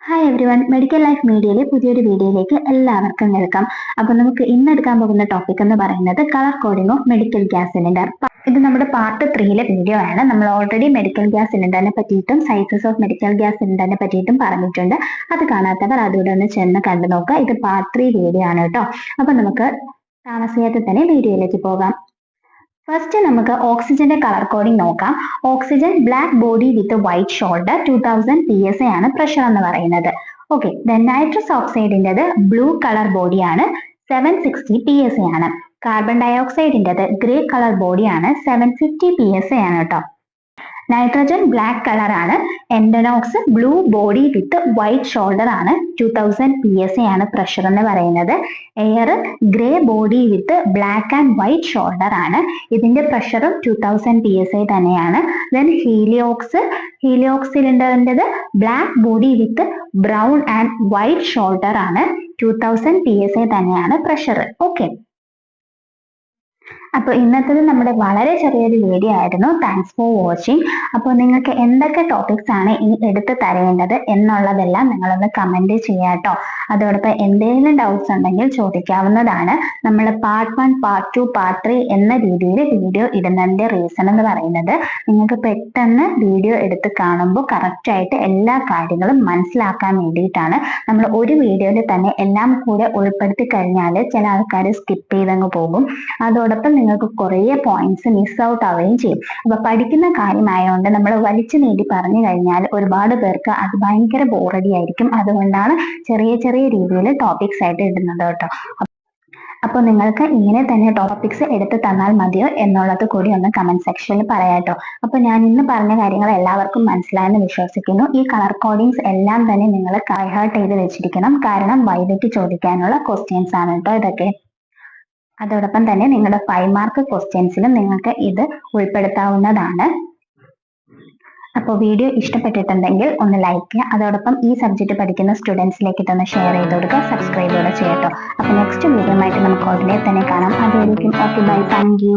Hi every one, medical life മീഡിയയിലെ പുതിയൊരു വീഡിയോയിലേക്ക് എല്ലാവർക്കും വെൽക്കം. അപ്പൊ നമുക്ക് ഇന്ന് എടുക്കാൻ പോകുന്ന ടോപ്പിക് എന്ന് പറയുന്നത് colour coding of medical gas cylinder. ഇത് നമ്മുടെ പാർട്ട് 3 വീഡിയോ ആണ്. നമ്മൾ ഓൾറെഡി മെഡിക്കൽ ഗ്യാസ് സിലിണ്ടറിനെ പറ്റിയിട്ടും സൈസസ് ഓഫ് മെഡിക്കൽ ഗ്യാസ് സിലിണ്ടറിനെ പറ്റിയിട്ടും പറഞ്ഞിട്ടുണ്ട്. അത് കാണാത്തവർ അതുകൂടെ ഒന്ന് ചെന്ന് കണ്ടു നോക്കുക. ഇത് പാർട്ട് 3 വീഡിയോ ആണ് കേട്ടോ. അപ്പൊ നമുക്ക് താമസിയാതെ തന്നെ വീഡിയോയിലേക്ക് പോകാം. ഫസ്റ്റ് നമുക്ക് ഓക്സിജന്റെ കളർ കോഡിംഗ് നോക്കാം. Oxygen black body with white shoulder 2000 PSI ആണ് പ്രഷർ എന്ന് പറയുന്നത്. ഓക്കെ, നൈട്രസ് ഓക്സൈഡിൻ്റെത് ബ്ലൂ കളർ ബോഡിയാണ്, 760 PSI ആണ്. കാർബൺ ഡയോക്സൈഡിൻ്റെത് ഗ്രേ കളർ ബോഡിയാണ്, 750 PSI ആണ് കേട്ടോ. നൈട്രജൻ ബ്ലാക്ക് കളർ ആണ്, Entonox blue body with white shoulder ആണ്, 2000 PSI ആണ് പ്രഷർ എന്ന് പറയുന്നത്. Air grey body with black and white shoulder ആണ്, ഇതിന്റെ പ്രഷറും 2000 PSI തന്നെയാണ്. ദെൻ ഹീലിയോക്സ് സിലിണ്ടറിൻ്റെത് black body with brown and white shoulder ആണ്, 2000 PSI തന്നെയാണ് പ്രഷർ. ഓക്കെ, അപ്പോൾ ഇന്നത്തേത് നമ്മുടെ വളരെ ചെറിയൊരു വീഡിയോ ആയിരുന്നു. Thanks for watching. അപ്പോൾ നിങ്ങൾക്ക് എന്തൊക്കെ ടോപ്പിക്സ് ആണ് ഈ എടുത്ത് തരേണ്ടത് എന്നുള്ളതെല്ലാം നിങ്ങളൊന്ന് കമന്റ് ചെയ്യാട്ടോ. അതോടൊപ്പം എന്തെങ്കിലും ഡൗട്ട്സ് ഉണ്ടെങ്കിൽ ചോദിക്കാവുന്നതാണ്. നമ്മൾ പാർട്ട് 1, പാർട്ട് 2, പാർട്ട് 3 എന്ന രീതിയിൽ വീഡിയോ ഇടുന്നതിന്റെ റീസൺ എന്ന് പറയുന്നത് നിങ്ങൾക്ക് പെട്ടെന്ന് വീഡിയോ എടുത്ത് കാണുമ്പോൾ കറക്റ്റ് ആയിട്ട് എല്ലാ കാര്യങ്ങളും മനസ്സിലാക്കാൻ വേണ്ടിയിട്ടാണ്. നമ്മൾ ഒരു വീഡിയോയിൽ തന്നെ എല്ലാം കൂടെ ഉൾപ്പെടുത്തി കഴിഞ്ഞാൽ ചില ആൾക്കാർ സ്കിപ്പ് ചെയ്തങ്ങ് പോകും. അതോടൊപ്പം നിങ്ങൾക്ക് കുറേ പോയിന്റ്സ് മിസ് ഔട്ട് ആവുകയും ചെയ്യും. അപ്പൊ പഠിക്കുന്ന കാര്യമായതുകൊണ്ട് നമ്മൾ വലിച്ചു നീട്ടി പറഞ്ഞു കഴിഞ്ഞാൽ ഒരുപാട് പേർക്ക് അത് ഭയങ്കര ബോറടി ആയിരിക്കും. അതുകൊണ്ടാണ് ചെറിയ ചെറിയ രീതിയിൽ ടോപ്പിക്സ് ആയിട്ട് ഇടുന്നത് കേട്ടോ. അപ്പോൾ നിങ്ങൾക്ക് ഇങ്ങനെ തന്നെ ടോപ്പിക്സ് എടുത്ത് തന്നാൽ മതിയോ എന്നുള്ളത് കൂടി ഒന്ന് കമന്റ് സെക്ഷനിൽ പറയാട്ടോ. അപ്പോൾ ഞാൻ ഇന്ന് പറഞ്ഞ കാര്യങ്ങൾ എല്ലാവർക്കും മനസ്സിലായെന്ന് വിശ്വസിക്കുന്നു. ഈ കളർ കോഡിങ്സ് എല്ലാം തന്നെ നിങ്ങൾ കൈഹാർട്ട് ചെയ്ത് വെച്ചിരിക്കണം. കാരണം വൈകിട്ട് ചോദിക്കാനുള്ള ക്വസ്റ്റ്യൻസ് ആണ് കേട്ടോ ഇതൊക്കെ. അതോടൊപ്പം തന്നെ നിങ്ങളുടെ 5 മാർക്ക് ക്വസ്റ്റ്യൻസിലും നിങ്ങൾക്ക് ഇത് ഉൾപ്പെടുത്താവുന്നതാണ്. അപ്പോൾ വീഡിയോ ഇഷ്ടപ്പെട്ടിട്ടുണ്ടെങ്കിൽ ഒന്ന് ലൈക്ക് ചെയ്യുക. അതോടൊപ്പം ഈ സബ്ജക്റ്റ് പഠിക്കുന്ന സ്റ്റുഡൻസിലേക്ക് ഇതൊന്ന് ഷെയർ ചെയ്ത് കൊടുക്കുക. സബ്സ്ക്രൈബ് ചെയ്യട്ടോ. അപ്പോൾ നെക്സ്റ്റ് വീഡിയോ ആയിട്ട് നമുക്ക് ഉടനെ തന്നെ കാണാം. അതുവരെയും ഓക്കെ, ബൈ, താങ്ക് യു.